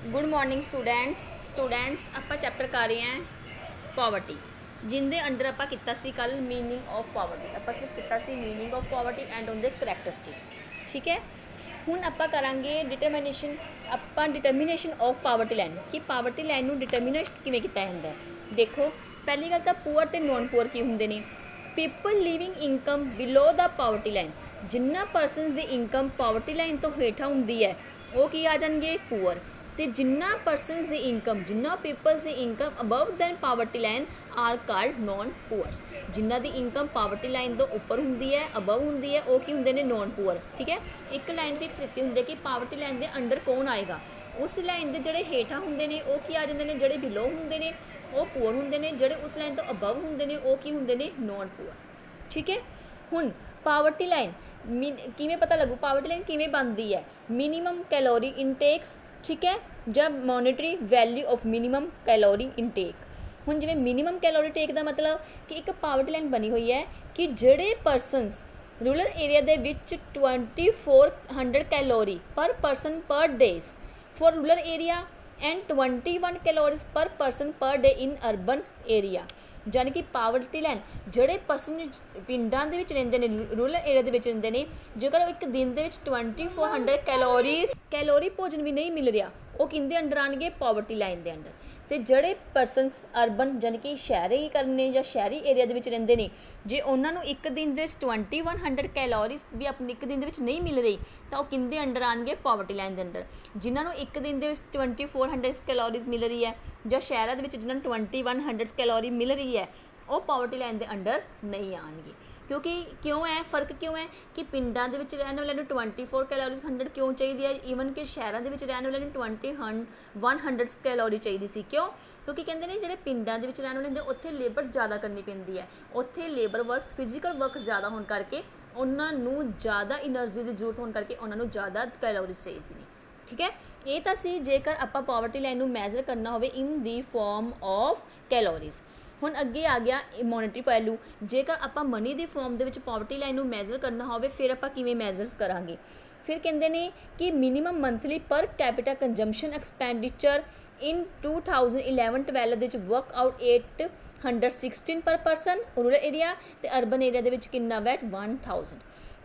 Good morning students ਆਪਾਂ ਚੈप्टर कर रहे हैं पॉवर्टी जिंदे अंडर ਆਪਾਂ ਕੀਤਾ ਸੀ ਕੱਲ मीनिंग ऑफ पॉवर्टी ਆਪਾਂ सिर्फ ਕੀਤਾ ਸੀ मीनिंग ऑफ पॉवर्टी एंड ਉਹਦੇ करैक्टरिस्टिक्स ठीक है। ਹੁਣ ਆਪਾਂ ਕਰਾਂਗੇ डिटरमिनेशन ਆਪਾਂ डिटरमिनेशन ऑफ पॉवर्टी लाइन कि पॉवर्टी लाइन ਨੂੰ डिटरमिनेट ਕਿਵੇਂ ਕੀਤਾ ਜਾਂਦਾ है। देखो पहली गल ਤਾਂ पुअर ਤੇ नॉन पुअर ਕੀ ਹੁੰਦੇ ਨੇ। People living income below the poverty line Jinnah persons the income poverty line ਤੋਂ ਹੇਠਾਂ ਹੁੰਦੀ है वो की आ जाएंगे पुअर। तो जिन्ना परसनस की इनकम जिन्ना पीपल्स की income above than poverty line are called non poors. जिन्ना की इनकम पावर्टी लाइन तो उपर होंगी है अबव होंगी है वो की होंगे ने नॉन पुअर। ठीक है, एक लाइन फिक्स की होंगे कि पावर्टी लाइन के अंडर कौन आएगा। उस लाइन के जोड़े हेठा होंगे ने वो की आ जाते हैं, जोड़े बिलो होंगे ने वो पुअर होंगे ने, जोड़े उस लाइन तो अबव होंगे ने वो की होंगे ने नॉन पुअर। ठीक है, हुण पावर्टी लाइन किमें पता लगू पावर्टी लाइन किमें बनती है। मिनीमम कैलोरी इनटेक्स ठीक है, जब monetary value of minimum calorie intake. हुण जिवें मिनीमम कैलोरी टेक का मतलब कि एक पावर्टी लाइन बनी हुई है कि जिहड़े परसनस रूरल एरिया दे विच 2400 calorie per person per days for rural area and 21 calories per person per day in urban area. यानी कि पावर्टी लाइन जोड़े परसन पिंडां दे विच रहिंदे ने रूरल एरिया दे विच रहिंदे ने, जेकर एक दिन दे विच 2400 कैलोरी भोजन भी नहीं मिल रहा वो किंदे अंडर आएंगे पावर्टी लाइन के अंडर। तो जोड़े परसनस अर्बन यानी कि शहरी करने या शहरी एरिया दे विच रहिंदे ने जे उन्होंने एक दिन दे 2100 कैलोरीज भी अपने एक दिन दे विच नहीं मिल रही तो वह किंदे अंडर आएंगे पावर्टी लाइन के अंडर। जिन्होंने एक दिन दे 2400 कैलोरीज मिल रही है या शहर के जिन्होंने 2100 कैलोरी मिल रही है वो पावर्टी लाइन के अंडर नहीं आएंगे। क्योंकि क्यों है फर्क क्यों है कि पिंडां दे विच रहने वाले 24 कैलोरीज 100 क्यों चाहिए है, ईवन कि शहरों के रहने वाले 100 कैलोरी चाहिए सी। क्यों? क्योंकि कहते हैं जो पिंडां दे विच रहने वाले उत्थे लेबर ज़्यादा करनी पैंदी है, उत्थे लेबर वर्क्स फिजिकल वर्क ज़्यादा होने करके उन्होंने ज़्यादा एनर्जी की जरूरत होने करके उन्होंने ज़्यादा कैलोरीज चाहिए। ठीक है, ये तो सी जेकर आपां पावर्टी लाइन नूं मैजर करना होवे इन दी फॉर्म ऑफ कैलोरीज। हुण अगे आ गया मॉनिटरी पहलू, जेकर आपां मनी की फॉर्म दे विच पावर्टी लाइन नूं मैजर करना होवे फिर आपां किवें मैजर्स करांगे। फिर कहंदे ने कि minimum monthly per capita consumption expenditure in 2011-12 they which work out 816 पर परसन रूरल एरिया ते अर्बन एरिया दे विच कितना वैट 1000।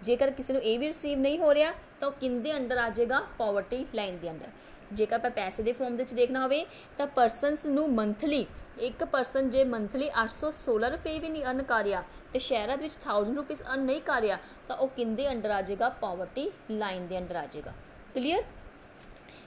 जेकर किसी को ये भी रिसीव नहीं हो रहा तो किंदे अंडर आ जाएगा पावर्टी लाइन के अंडर। जेकर आप पैसे के फॉर्म में देखना हो तो परसनस नू मंथली एक परसन जे मंथली 816 रुपये भी नहीं अर्न कर रहा तो शहरों में 1000 रुपीज़ अर्न नहीं कर रहा तो वह किंदे अंडर आ जाएगा पावर्टी लाइन के अंडर आ जाएगा। क्लीयर,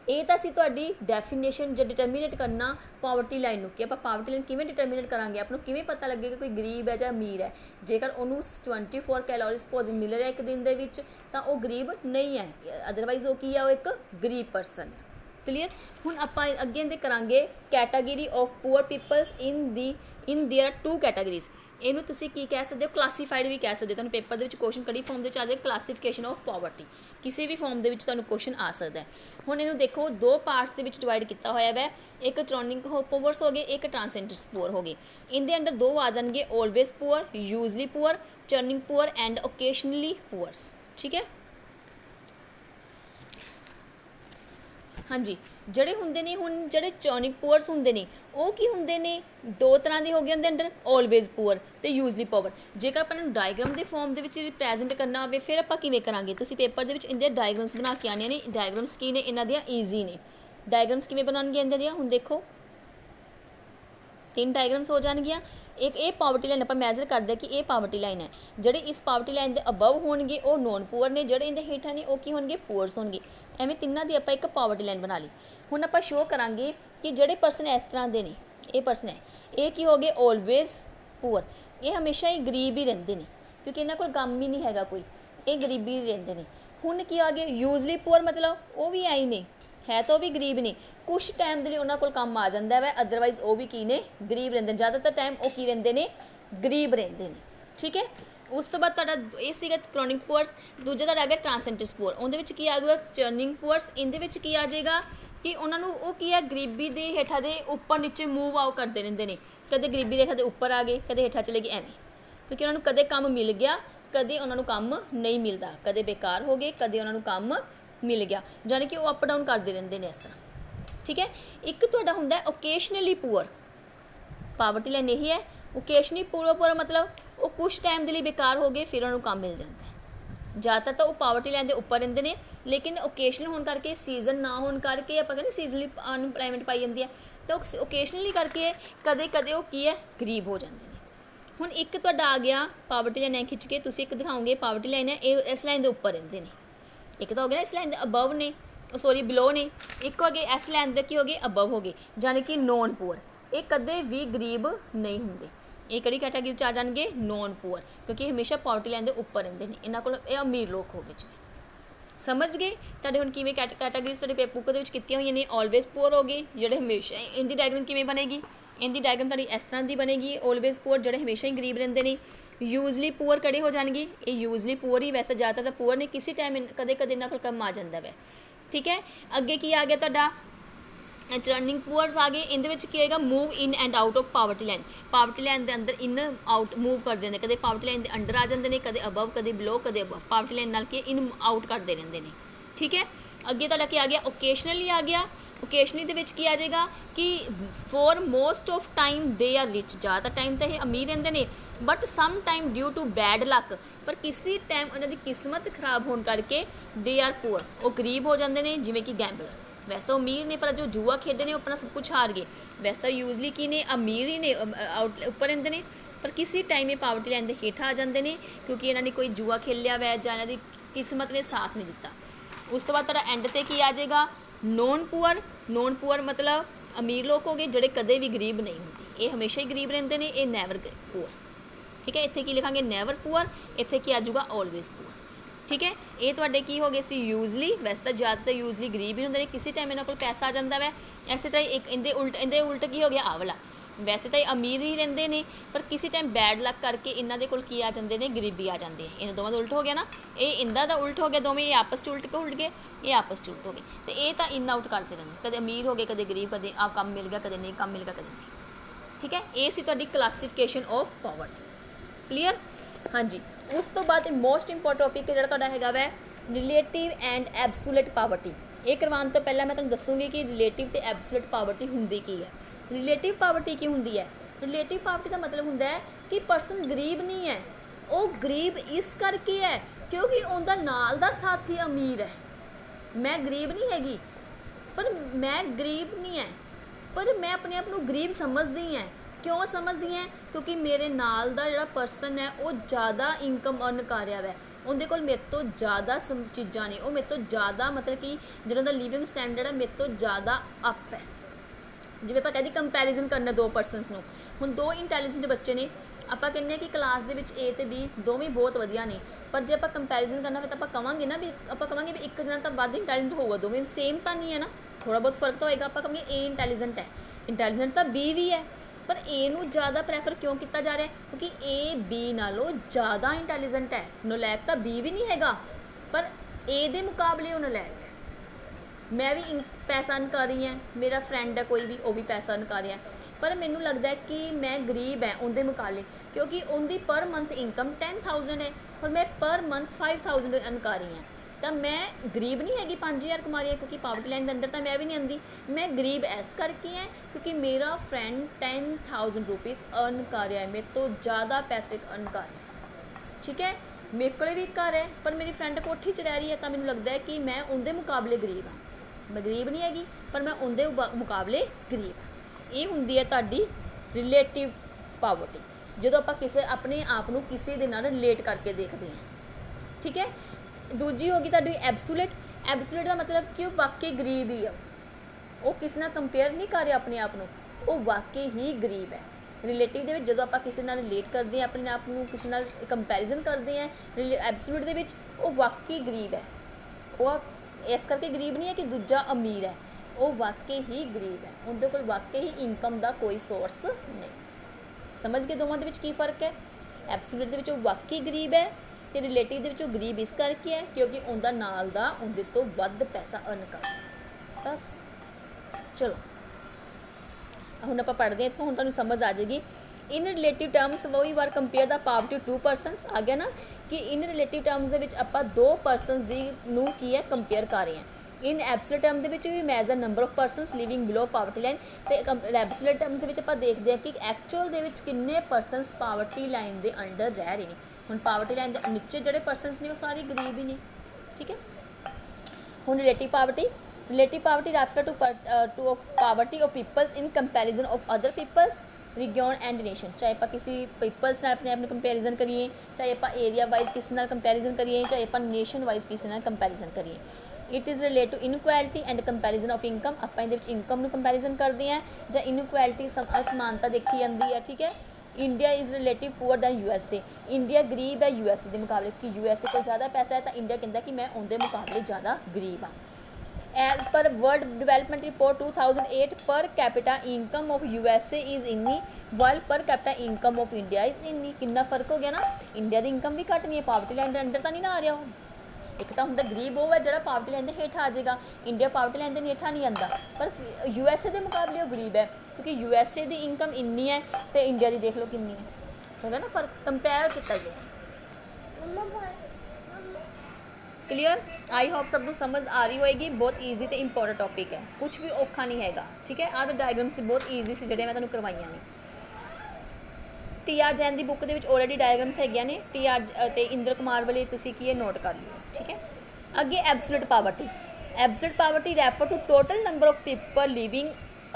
ये तो असी तुहाडी डेफिनेशन जो डिटरमिनेट करना पावर्टी लाइन नूं कि आपां पावर्टी लाइन किवें डिटरमिनेट करांगे, आपनूं किवें पता लगेगा कोई गरीब है या अमीर है। जेकर उन्होंने 24 कैलोरीज भोजन मिल रहा है एक दिन दे विच तां ओह गरीब नहीं है, अदरवाइज वो की है वो एक गरीब परसन है। क्लीयर, हुण आपां अगे दे करांगे category of poor peoples in their 2 categories. इनू तुसी की कह सकते हो क्लासीफाइड भी कह सकते हो। तुहानूं पेपर दे विच क्वेश्चन कड़ी फॉर्म दे विच आ जाए क्लासीफिकेशन ऑफ पॉवर्टी किसी भी फॉर्म दे विच तुहानूं क्वेश्चन आ सकता है। हुण इनू देखो 2 पार्ट्स दे विच डिवाइड किया होया है, एक ट्रॉनिक पुअर्स हो गए एक ट्रांसेंडर्स पुअर हो गए। इनके अंडर 2 आ जाएंगे always poor, usually poor, turning poor and occasionally poors. ठीक है, हाँ जी, जड़े होंगे ने हुण जड़े चर्निंग पुअर्स होंगे ने वो की होंगे ने 2 तरह के हो गए उनके अंडर ऑलवेज पुअर तो यूजली पुअर। जेकर अपन डायग्राम के फॉर्म के रिप्रैजेंट करना हो फिर आप किवें करांगे, तुसीं पेपर के इनके डायग्राम्स बना के आने ने। डायग्राम्स की ने इन्हां दियां ईजी ने। डायग्राम्स किवें बनाउणगे इन्हां दियां हुण देखो 3 डायग्राम्स हो जाएगियाँ। एक ये पावर्टी लाइन आप मैजर करते हैं कि ये पावर्टी लाइन है, जोड़े इस पावर्टी लाइन के अबव होंगे वो नॉन पुअर ने, जोड़े इनके हेठा ने वो की होंगे पुअर्स होंगे। एवं तिन्हों की आप एक पावर्टी लाइन बना ली। हुण आप शो करांगे कि जोड़े परसन इस तरह के ने ये परसन है ये की हो गए ऑलवेज पुअर, ये हमेशा ही गरीब ही रहिंदे ने क्योंकि इन्होंने कोल काम ही नहीं हैगा कोई, ये गरीबी रहिंदे ने। हुण की आ गए यूजली पुअर मतलब वो भी आई ने है तो भी गरीब ने, कुछ टाइम के लिए उन्होंने कोल काम आ जाता है अदरवाइज वो भी की ने गरीब रहिंदे ने, ज़्यादातर टाइम वो की रहिंदे ने गरीब रहिंदे ने। ठीक है, उस तो बाद तुहाडा ये सीगा क्रॉनिक पुअर्स, दूजा तुहाडा आ गया ट्रांसेंडर्स पुअर। उहदे विच की आ गया चर्निंग पुअर्स, इहदे विच की आ जाएगा कि उन्होंने वो की है गरीबी के हेठा दे उपर नीचे मूव आउट करते रहते हैं, कदे गरीबी रेखा के उपर आ गए कदे हेठा चले गए एवें, क्योंकि उन्होंने कदे काम मिल गया कदे उन्होंने काम नहीं मिलता, कदे बेकार हो गए कदे उन्होंने काम मिल गया, यानी कि वो अप डाउन करते रहते हैं इस तरह। ठीक है। एक तुहाडा हुंदा ओकेशनली पुअर, पावर्टी लाइन यही है। ओकेशनली पुअर मतलब वो कुछ टाइम के लिए बेकार हो गए, फिर उन्होंने काम मिल जाता है। ज़्यादातर तो वो पावर्टी लाइन के उपर रहिंदे ने, लेकिन ओकेशनल होने करके, सीजन ना होने करके, आप कहते सीजनली अनएम्पलॉयमेंट पाई जाती है, तो ओकेशनली करके कदे कदे वो की है गरीब हो जाते हैं। हुण एक तुहाडा आ गया पावर्टी लाइन, है खिंच के तुसीं एक दिखाओगे पावर्टी लाइन है, ये इस लाइन के उपर रहिंदे ने। एक तो हो गया इस लाइन के अबव ने, सॉरी बिलो ने। एक हो गए इस लाइन के की हो गए अबव हो गए, यानी कि नॉन पुअर। ये कदे भी गरीब नहीं होंगे। ये किहड़ी कैटागरी आ जाएंगे? नॉन पुअर, क्योंकि हमेशा पावर्टी लाइन के उपर रहिंदे ने। इन्हां कोल ये अमीर लोग हो गए जी, समझ गए। तुहाडे हुण किवें कैटागरीज तुहाडे पेपर बुक दे विच कीतियां होईयां ने। ऑलवेज पुअर हो गए जिहड़े हमेशा, इनकी डायग्राम किवें बनेगी? इनकी डायग्राम तुहाडी इस तरह की बनेगी। ऑलवेज पुअर जिहड़े हमेशा ही गरीब रहिंदे ने। यूजली पुअर किहड़े हो जाएंगे? ये यूजली पुअर ही, वैसे ज़्यादातर तो पुअर ने, किसी टाइम कदे कदे इन्हां कोल कम आ जाता है। ठीक है। अगे की आ गया तुहाडा चर्निंग पुअर्स आ गए। इहदे विच की होएगा? Move in and out of poverty line. Poverty line के अंदर इन आउट मूव करते हैं, कदे पावर्टी लाइन के अंडर आ जाते हैं, कदे अबव, कदे बिलो, कदे अबव। पावर्टी लाइन नाल की इन आउट करते रहते हैं। ठीक है। अगे तुहाडा की आ गया? ओकेशनली आ गया। ओकेशनली दे विच की आ जाएगा कि for most of time they are rich, ज़्यादा टाइम तो ये अमीर रहते हैं, but some time due to bad luck, पर किसी टाइम उन्होंने किस्मत खराब होने करके दे आर पुअर, वो गरीब हो जाते हैं। जिमें कि गैम्बलर, वैसे तो अमीर ने, पर जो जुआ खेलते हैं वो अपना सब कुछ हार गए। वैसे तो यूजली की ने अमीर ही ने आउट उपर रहते हैं, पर किसी टाइम ये पावर्टी लाइन के हेठ आ जाते हैं, क्योंकि इन्होंने कोई जुआ खेल लिया वै, जां इन्हां दी किस्मत ने साथ नहीं दिता। उस तो बाद तुहाडा एंड ते की आ जाएगा? Non poor. नॉन पुअर मतलब अमीर लोग हो गए जिहड़े कदे भी गरीब नहीं होंगे, ये हमेशा ही गरीब रहते हैं, ये नैवर पुअर। ठीक है। इत्थे की लिखांगे? Never poor. इत्थे की आ जाऊगा? Always poor. ठीक है। ये तुहाडे की हो गए सी यूजली, वैसे तो ज़्यादातर यूजली गरीब ही होंगे ने, किसी टाइम इन्होंने कोल पैसा आ जाता है। इस तरह एक इहदे उल्ट की हो गया? आ वाला, वैसे तो ये अमीर ही रहते हैं, पर किसी टाइम बैड लक करके इन्हों के कोल की आ जाते हैं? गरीबी आ जाती है। इन दोवां दा उल्ट हो गया ना, ये इन्दा दा उल्ट हो गया, दोवें ये आपस च उल्ट गए, ये आपस च उल्ट हो गए। तो ये तो इन आउट करते रहते, कदे अमीर हो गए, कदे गरीब, कदे आ काम मिल गया, कदे नहीं काम मिल गया, कदे नहीं। ठीक है। ये सी तुहाडी क्लासीफिकेशन ऑफ पावर्टी। क्लीयर? हाँ जी। उस तो बाद मोस्ट इंपोर्टेंट टॉपिक जिहड़ा तुहाडा हैगा वै रिलेटिव एंड एब्सोल्यूट पावर्टी। ये करवाने तो पहले मैं तुहानूं दसूँगी कि रिलेटिव ते एब्सोल्यूट पावर्टी हुंदी की है। रिलेटिव पावर्टी की हुंदी है? रिलेटिव पावर्टी का मतलब हुंदा है कि पर्सन गरीब नहीं है, वो गरीब इस करके है क्योंकि उनका नाल दा साथी अमीर है। मैं गरीब नहीं हैगी, पर मैं गरीब नहीं है, पर मैं अपने आप को गरीब समझदी हैं। क्यों समझदी हैं? क्योंकि मेरे नाल दा जिहड़ा पर्सन है वो ज़्यादा इनकम अर्न कर रहा है, उनके कोल मेरे तो ज़्यादा चीज़ां ने, वो मेरे तो ज़्यादा मतलब कि जिहड़ा उनका लिविंग स्टैंडर्ड है मेरे तो ज़्यादा अप है। जिवें आपां कहदे कंपैरिजन करना दो परसनस नूं, हुण दो इंटैलीजेंट बच्चे ने, आपां कहने कि क्लास दे विच ए ते बी दोवें बहुत वधिया ने, पर जे आपां कंपैरिजन करना फिर आपां कहांगे ना भी आपां कहांगे भी एक जना तां वध इंटैलीजेंट होगा, दोवें सेम तां नहीं है ना, थोड़ा बहुत फर्क तो होएगा। आपां कहांगे ए इंटैलीजेंट है, इंटैलीजेंट तां बी भी है, पर ए नूं ज़्यादा प्रैफर क्यों किया जा रहा है? क्योंकि ए बी नालों ज़्यादा इंटैलीजेंट है। नलैक तां बी भी नहीं हैगा, पर ए दे मुकाबले वो नलैक है। मैं भी पैसा अर्न कर रही हैं, मेरा फ्रेंड है कोई भी, वो भी पैसा अर्न कर रहा है, पर मैनू लगता है कि मैं गरीब है उनके मुकाबले, क्योंकि उनकी पर मंथ इनकम 10,000 है और मैं पर मंथ 5,000 अर्न कर रही हैं। तो मैं गरीब नहीं हैगी 5,000 कमा रही है, क्योंकि पावर्टी लाइन के अंदर तो मैं भी नहीं आती। मैं गरीब इस करके है क्योंकि मेरा फ्रेंड 10,000 रुपीज़ अर्न कर रहा है, मेरे तो ज़्यादा पैसे अर्न कर रहा है। ठीक है। मेरे को भी घर है, पर मेरी फ्रेंड कोठी च रह रही है, तो मैनू लगता है कि मैं उनके मुकाबले गरीब हाँ। मैं गरीब नहीं हैगी, पर मैं उनके मुकाबले गरीब हाँ। ये हुंदी है तुहाडी रिलेटिव पावर्टी, जो आप किसी अपने आप को किसी दे नाल रिलेट करके देखते हैं। ठीक है। दूजी होगी तुहाडी एब्सोल्यूट। एब्सोल्यूट का मतलब कि वो वाकई गरीब ही है, वो किसी नाल कंपेयर नहीं कर रहा अपने आप को, वो वाकई ही गरीब है। रिलेटिव दे विच जदों आपां किसी नाल रिलेट करते हैं, अपने आप को किसी नाल कंपैरिजन करते हैं, एब्सोल्यूट दे विच वो वाकई गरीब है, वो इस करके गरीब नहीं है कि दूजा अमीर है, वो वाकई ही गरीब है, उनके कोल वाकई ही इनकम का कोई सोर्स नहीं। समझ गए दोवां दे विच की फर्क है? एब्सोल्यूट दे विच वो वाकई गरीब है, तो रिलेटिव दे विच वो गरीब इस करके है क्योंकि उनका नाल दा उनके तो वध पैसा अर्न कर। बस चलो हुण आपां पढ़ते हैं, इत्थों हुण तुहानूं समझ आ जाएगी। इन रिलेटिव टर्म्स वो वार compare the poverty to persons आ गया ना, कि इन रिलेटिव टर्म्स दे विच आपां दो परसनस दी नूं की है कंपेयर कर रहे हैं। इन एब्सोल्यूट टर्म ਦੇ ਵਿੱਚ ਵੀ ਮੈਜ਼ ਦਾ number of persons living below poverty line, ਤੇ ਐਬਸੋਲੂਟ ਟਰਮਸ ਦੇ ਵਿੱਚ ਆਪਾਂ ਦੇਖਦੇ ਹਾਂ ਕਿ ਐਕਚੁਅਲ ਦੇ ਵਿੱਚ ਕਿੰਨੇ ਪਰਸਨਸ ਪਾਵਰਟੀ ਲਾਈਨ ਦੇ ਅੰਡਰ ਰਹਿ ਰਹੇ ਨੇ। ਹੁਣ ਪਾਵਰਟੀ ਲਾਈਨ ਦੇ ਨੀਚੇ ਜਿਹੜੇ ਪਰਸਨਸ ਨੇ ਉਹ ਸਾਰੇ ਗਰੀਬ ਹੀ ਨੇ, ਠੀਕ ਹੈ। ਹੁਣ relative poverty refer to of poverty of peoples in comparison of other peoples region and nation. चाहे आप किसी पीपल्स नाल अपने आप में कंपैरिजन करिए, चाहे आप एरिया वाइज किसी नाल कंपैरिजन करिए, चाहे आप नेशन वाइज किसी नाल कंपैरिजन करिए। It is relate to inequality and comparison of income. आप इनकम में कंपैरिजन करते हैं ਜਾਂ इनकुਐਲਿਟੀ असमानता देखी जाती है, ठीक है। India is relative poor than USA। India गरीब है USA के मुकाबले, कि USA को ज़्यादा पैसा है तो इंडिया कहता कि मैं उनके मुकाबले ज़्यादा गरीब हाँ। As per world development report 2008 per capita income of USA is इन्नी, world per capita income of India is इन्नी। कितना फर्क हो गया ना, इंडिया की इनकम भी घट नहीं है, पावर्टी लाइन के अंडर तो नहीं ना आ रहा वो। एक तो होंगे गरीब वो है जो पावर्टी लाइन के हेठ आ जाएगा, इंडिया पावर्टी लाइन के हेठा नहीं आता, पर USA के मुकाबले वो गरीब है क्योंकि USA की इनकम इन्नी है तो इंडिया की देख लो किन्नी है, हो गया ना फर्क, कंपेयर किया गया। क्लीयर, आई होप सब कुछ समझ आ रही होएगी। बहुत ईजी तो इंपॉर्टेंट टॉपिक है, कुछ भी औखा नहीं हैगा, ठीक है। आह डायग्राम्स बहुत ईजी से ਜਿਹੜੇ मैं ਤੁਹਾਨੂੰ ਕਰਵਾਈਆਂ ने। TR जैन की बुक के ऑलरेडी डायग्राम्स है ने, TR ते इंद्र कुमार वाले तुसी की नोट कर लियो, ठीक है। अगे absolute poverty refer to total number of people living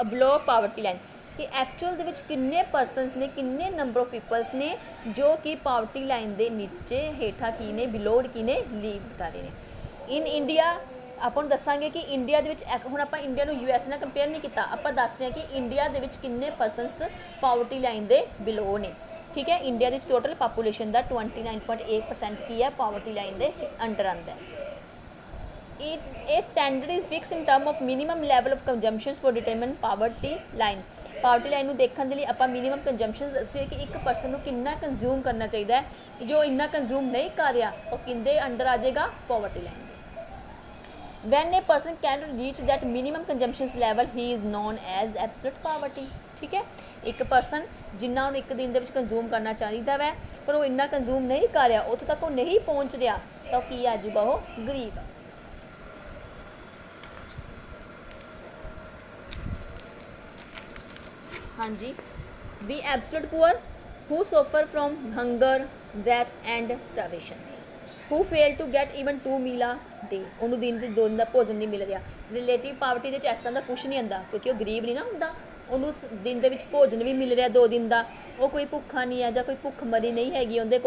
below poverty line, कि एक्चुअल दे विच किन्ने परसनस ने, किन्ने नंबर ऑफ पीपल्स ने जो कि पावर्टी लाइन के नीचे हेठा की ने, बिलो की ने लीव कर रहे हैं। इन इंडिया ਆਪਾਂ ਨੂੰ ਦੱਸਾਂਗੇ कि इंडिया ਦੇ ਵਿੱਚ ਹੁਣ ਆਪਾਂ इंडिया ਨੂੰ US ਨਾਲ ਕੰਪੇਅਰ नहीं किया, ਆਪਾਂ ਦੱਸ ਰਹੇ कि इंडिया ਦੇ ਵਿੱਚ ਕਿੰਨੇ ਪਰਸਨਸ ਪਾਵਰਟੀ ਲਾਈਨ ਦੇ ਬਿਲੋ ਨੇ, ठीक है। इंडिया ਦੇ टोटल पापूलेशन का 29.8% की है पावर्टी लाइन के अंडर आता है। ये standard is fix in term of minimum level of consumption for determine poverty line. Poverty line देखने के लिए आप मिनिमम कंजम्पशन दसिए कि एक परसन को कितना कंज्यूम करना चाहिए, जो इन्ना कंज्यूम नहीं कर रहा वो किंदे अंडर आ जाएगा, poverty line. When a person can reach that minimum consumption level he is known as absolute poverty, ठीक है। एक परसन जिन्ना उन्हें एक दिन के कंज्यूम करना चाहिए वै पर वो इन्ना कंज्यूम नहीं कर रहा, उतों तक वो नहीं पहुँच रहा तो की आ जाऊगा वो गरीब। हाँ जी, the absolute poor who suffer from hunger death and starvations, who fail to get even 2 meal a day, उन्होंने दिन के 2 दिन का भोजन नहीं मिल रहा। रिलेटिव पावर्टी के इस तरह का कुछ नहीं आता क्योंकि वो गरीब नहीं ना होंदा, उन्होंने दिन के भोजन भी मिल रहा 2 दिन का, वो कोई भुखा नहीं है, कोई भुखमरी नहीं हैगी, उनके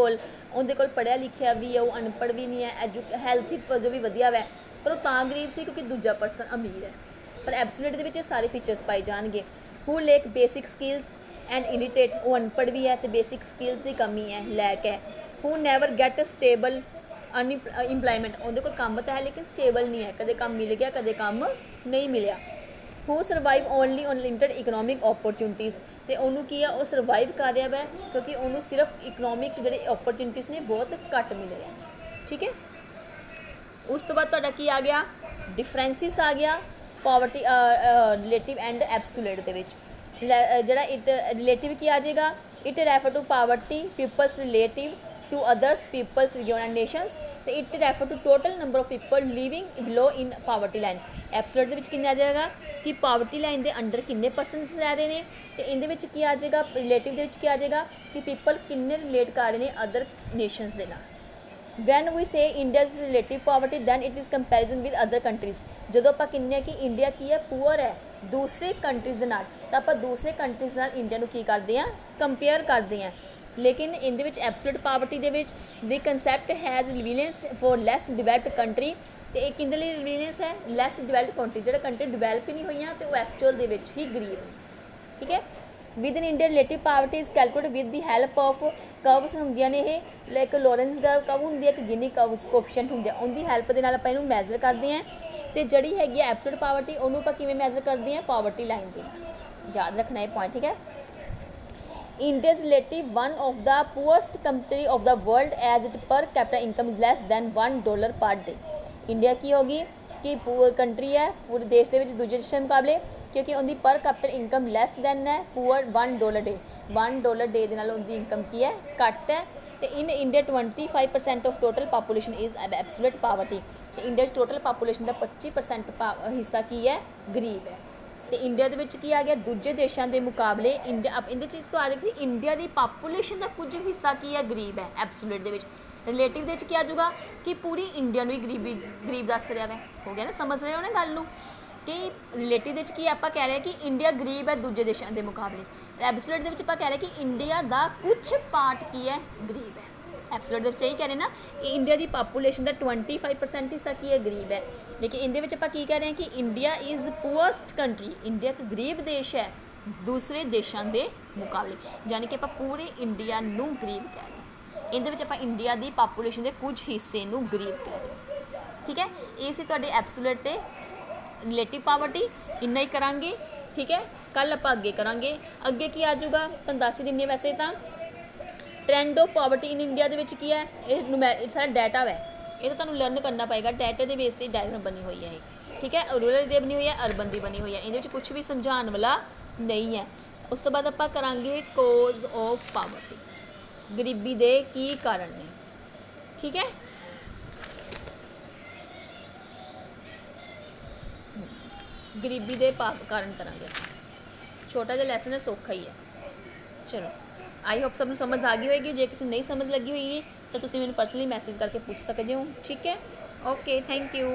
कोल पढ़िया लिखिया भी है, वो अनपढ़ भी नहीं है, हैल्थ जो भी वधिया है, पर वो तां गरीब से क्योंकि दूजा परसन अमीर है। पर एब्सोल्यूट के सारे फीचर्स पाए जाएंगे। Who lake basic skills and illiterate, वो अनपढ़ भी है तो बेसिक स्किल्स की कमी है, लैक है। हु नैवर गैट स्टेबल अनइंप्लॉयमेंट, उनके कोल काम तो है लेकिन स्टेबल नहीं है, कदे काम मिल गया कदे काम नहीं मिलया। Who survive only on limited economic opportunities, तो उन्होंने की है वो सर्वाइव कर रहा है क्योंकि उन्होंने सिर्फ इकनॉमिक जो अपॉर्चुनिटीज़ ने बहुत घट मिल रहे हैं, ठीक है। उस तो बाद तुहाडा की आ गया, डिफरेंसिस आ गया पावर्टी रिलेटिव एंड एब्सोल्यूट दे विच। जिहड़ा इट रिलेटिव की आ जाएगा, it refer to poverty peoples relative to others peoples region and nations, तो it refer to total number of people living below in poverty line. Absolute के किन्ना आ जाएगा कि पावर्टी लाइन के अंडर किन्ने परसेंट रह रहे हैं, तो इहदे विच की आ जाएगा, रिलेटिव के की आ जाएगा कि पीपल किन्ने रिलेट कर रहे हैं अदर नेशंस के नाल। When we say India is relative poverty than it is comparison with other countries, जो आप कहने कि इंडिया की है पुअर है दूसरे कंट्रीज़ के नाल, तो आप दूसरे कंट्रीज़ नाल इंडिया को की करते हैं, कंपेयर करते हैं। लेकिन इहदे विच एब्सोल्यूट पावर्टी दे विच the concept has relevance for less developed country, तो एक किंदे लई रिलीवेंस है, लैस डिवेलप्ड कंट्री, जो कंट्री डिवेलप ही नहीं हुई तो वो एक्चुअल दे विच ही गरीब ने, ठीक है। With in India relative poverty is calculate with the help of curves होंदियां ने, ये लाइक लॉरेंस कर्व होंदी है, एक गिनी कर्व कोफिशिएंट होंगे, उनकी हैल्प के नाल आपां इहनूं मैजर करते हैं। तो जिहड़ी हैगी एब्सोल्यूट पावर्टी उन्होंने आपां किवें मैजर करते हैं, पावर्टी लाइन के नाल, याद रखना है पॉइंट, ठीक है। India is relative one of the poorest country of the world as it per capita income is less than $1 per day. India की होगी कि पुअर कंट्री है पूरे देश के दूजे देशों के मुकाबले, क्योंकि उनकी पर कैपिटल इनकम लैस दैन है पुअर $1 डे, $1 डे के नाल उनकी इनकम की है घट है, तो in India 25% of total population is absolute poverty. तो इंडिया टोटल पापूलेशन का 25% हिस्सा की है गरीब है। तो इंडिया के विच की आ गया दूजे देशों के मुकाबले इंडिया इहदे च तो आ गया कि इंडिया की पापूलेशन का कुछ हिस्सा की है गरीब है एब्सोल्यूट दे विच। रिलेटिव दे क्या आ जाऊगा कि पूरी इंडिया ही गरीब दस रहा है। हो गया ना, समझ रहे हो ना गल नूं कि रिलेटिव दे की आप कह रहे हैं कि इंडिया गरीब है दूजे देशों के मुकाबले। एब्सोल्यूट दे आप कह रहे हैं कि इंडिया का कुछ पार्ट की है गरीब है। एब्सोल्यूट दे यही कह रहे हैं ना कि इंडिया की पापूलेशन का 25% हिस्सा की है गरीब है। लेकिन इहदे आप की कह रहे हैं कि India is poorest country, India एक गरीब देश है दूसरे देशों के मुकाबले, यानी कि आप पूरे इंडिया नूं गरीब कह रहे हैं। इहदे आप इंडिया की पापूलेशन के कुछ हिस्से नूं गरीब कह रहे हैं। ठीक है, ये सी तुहाडे एब्सोल्यूट ते रिलेटिव पावर्टी। इन्ना ही करांगे। ठीक है, कल आप अगे करांगे। अगे की आ जाऊगा तुहानूं दस ही दिन्नी। वैसे तो trend of poverty in India के की है, ये सारा डाटा है, ये तो तुहानूं लर्न करना पएगा। डाटे के बेस पर डायग्राम बनी हुई है। ठीक है, रूरल की बनी हुई है, अर्बन की बनी हुई है। ये कुछ भी समझाने वाला नहीं है। उस तो बाद आप करांगे कोज ऑफ पावर्टी, गरीबी के की कारण ने। ठीक है, गरीबी के कारण करांगे। छोटा जिहा लैसन है, सौखा ही है। चलो, आई होप सबनूं समझ आ गई होगी। जे किसी नहीं समझ लगी हुई तो तुसीं मैनूं पर्सनली मैसेज करके पूछ सकते हो। ठीक है, ओके, थैंक यू।